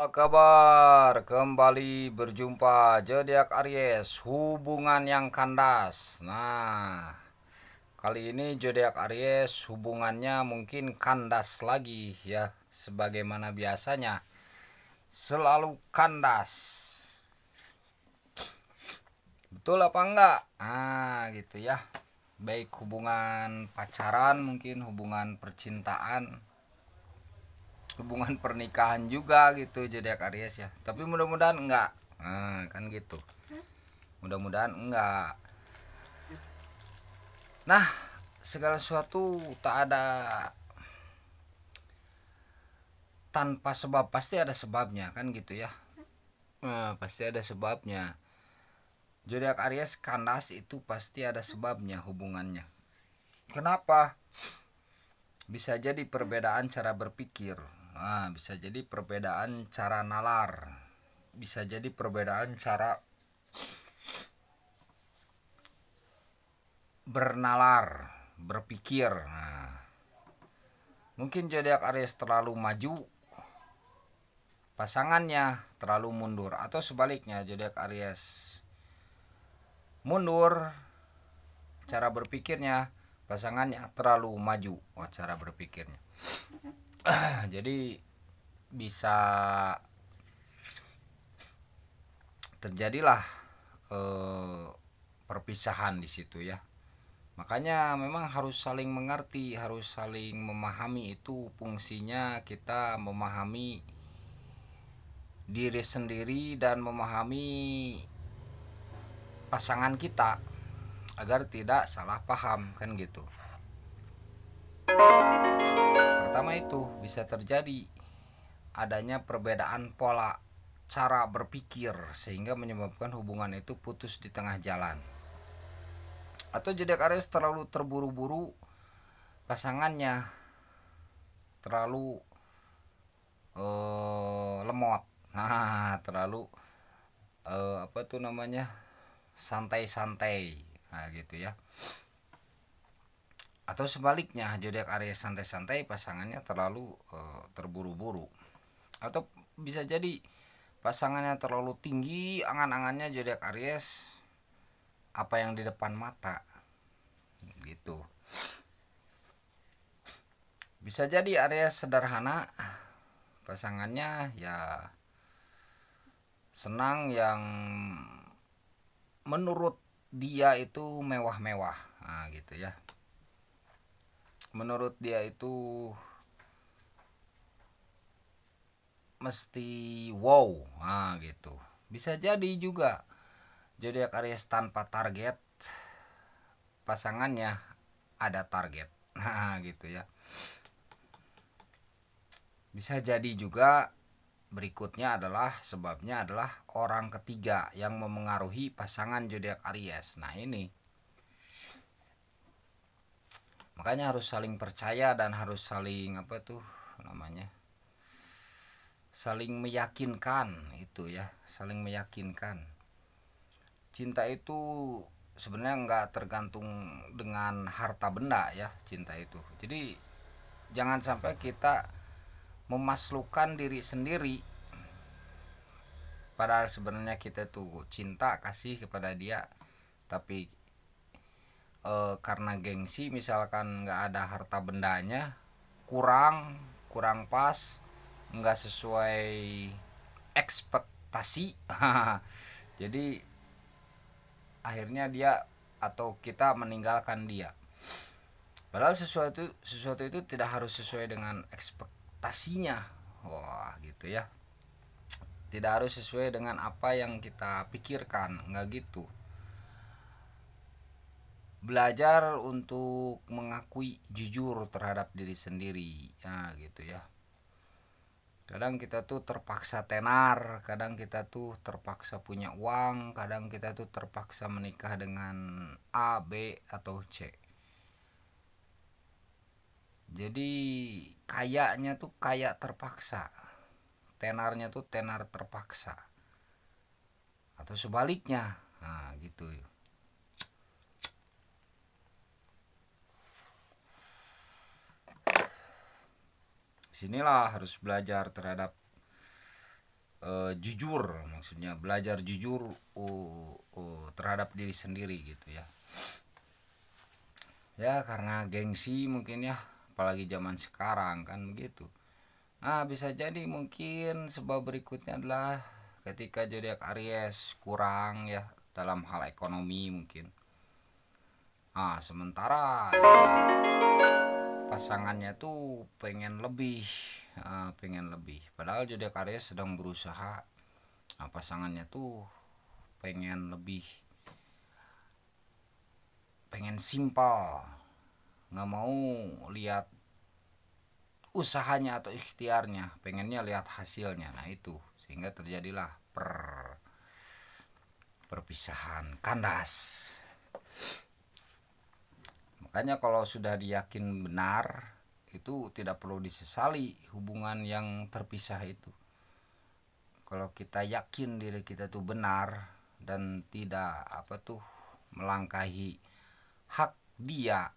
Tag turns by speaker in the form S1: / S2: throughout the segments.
S1: Apa kabar? Kembali berjumpa zodiak Aries, hubungan yang kandas. Nah, kali ini zodiak Aries hubungannya mungkin kandas lagi ya, sebagaimana biasanya. Selalu kandas. Betul apa enggak? Nah, gitu ya. Baik hubungan pacaran, mungkin hubungan percintaan, hubungan pernikahan juga gitu zodiak Aries ya. Tapi mudah-mudahan enggak. Nah, kan gitu. Mudah-mudahan enggak. Nah, segala sesuatu tak ada tanpa sebab, pasti ada sebabnya kan gitu ya. Nah, pasti ada sebabnya. Zodiak Aries kandas itu pasti ada sebabnya hubungannya. Kenapa? Bisa jadi perbedaan cara berpikir. Nah, bisa jadi perbedaan cara nalar. Bisa jadi perbedaan cara bernalar, berpikir. Nah, mungkin zodiak Aries terlalu maju, pasangannya terlalu mundur, atau sebaliknya zodiak Aries mundur cara berpikirnya, pasangannya terlalu maju cara berpikirnya. Jadi bisa terjadilah perpisahan di situ ya. Makanya memang harus saling mengerti, harus saling memahami. Itu fungsinya kita memahami diri sendiri dan memahami pasangan kita agar tidak salah paham kan gitu. Pertama itu bisa terjadi adanya perbedaan pola cara berpikir sehingga menyebabkan hubungan itu putus di tengah jalan. Atau zodiak Aries terlalu terburu-buru, pasangannya terlalu lemot. Nah, terlalu apa tuh namanya? Santai-santai. Nah, gitu ya. Atau sebaliknya, zodiak Aries santai-santai, pasangannya terlalu terburu-buru. Atau bisa jadi pasangannya terlalu tinggi angan-angannya zodiak Aries, apa yang di depan mata gitu. Bisa jadi Aries sederhana, pasangannya ya senang yang menurut dia itu mewah-mewah. Nah, gitu ya. Menurut dia itu mesti wow. Nah, gitu. Bisa jadi juga zodiak Aries tanpa target, pasangannya ada target. Nah, gitu ya. Bisa jadi juga berikutnya adalah sebabnya adalah orang ketiga yang memengaruhi pasangan zodiak Aries. Nah, ini makanya harus saling percaya dan harus saling apa tuh namanya, saling meyakinkan itu ya, saling meyakinkan. Cinta itu sebenarnya nggak tergantung dengan harta benda ya, cinta itu. Jadi jangan sampai kita memaslukan diri sendiri, padahal sebenarnya kita tuh cinta kasih kepada dia, tapi karena gengsi misalkan nggak ada harta bendanya, kurang kurang pas, nggak sesuai ekspektasi. Jadi akhirnya dia atau kita meninggalkan dia, padahal sesuatu itu tidak harus sesuai dengan ekspektasinya. Wah, gitu ya, tidak harus sesuai dengan apa yang kita pikirkan, nggak gitu. Belajar untuk mengakui jujur terhadap diri sendiri ya, gitu ya. Kadang kita tuh terpaksa tenar, kadang kita tuh terpaksa punya uang, kadang kita tuh terpaksa menikah dengan A, B, atau C. Jadi kayaknya tuh kayak terpaksa, tenarnya tuh tenar terpaksa, atau sebaliknya. Nah, gitu. Sinilah harus belajar terhadap jujur, maksudnya belajar jujur terhadap diri sendiri gitu ya. Ya karena gengsi mungkin ya, apalagi zaman sekarang kan begitu. Nah bisa jadi mungkin sebab berikutnya adalah ketika zodiak Aries kurang ya dalam hal ekonomi mungkin. Sementara pasangannya tuh pengen lebih, padahal zodiak Aries sedang berusaha. Pasangannya tuh pengen lebih, pengen simpel, nggak mau lihat usahanya atau ikhtiarnya, pengennya lihat hasilnya. Nah itu sehingga terjadilah perpisahan kandas. Makanya kalau sudah diyakin benar, itu tidak perlu disesali hubungan yang terpisah itu. Kalau kita yakin diri kita tuh benar dan tidak melangkahi hak dia,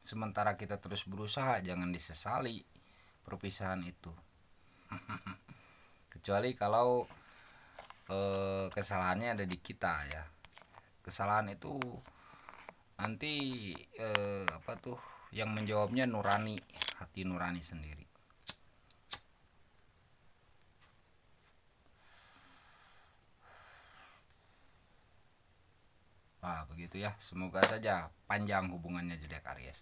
S1: sementara kita terus berusaha, jangan disesali perpisahan itu. Kecuali kalau kesalahannya ada di kita ya. Kesalahan itu nanti yang menjawabnya nurani, hati nurani sendiri. Begitu ya, semoga saja panjang hubungannya zodiak Aries.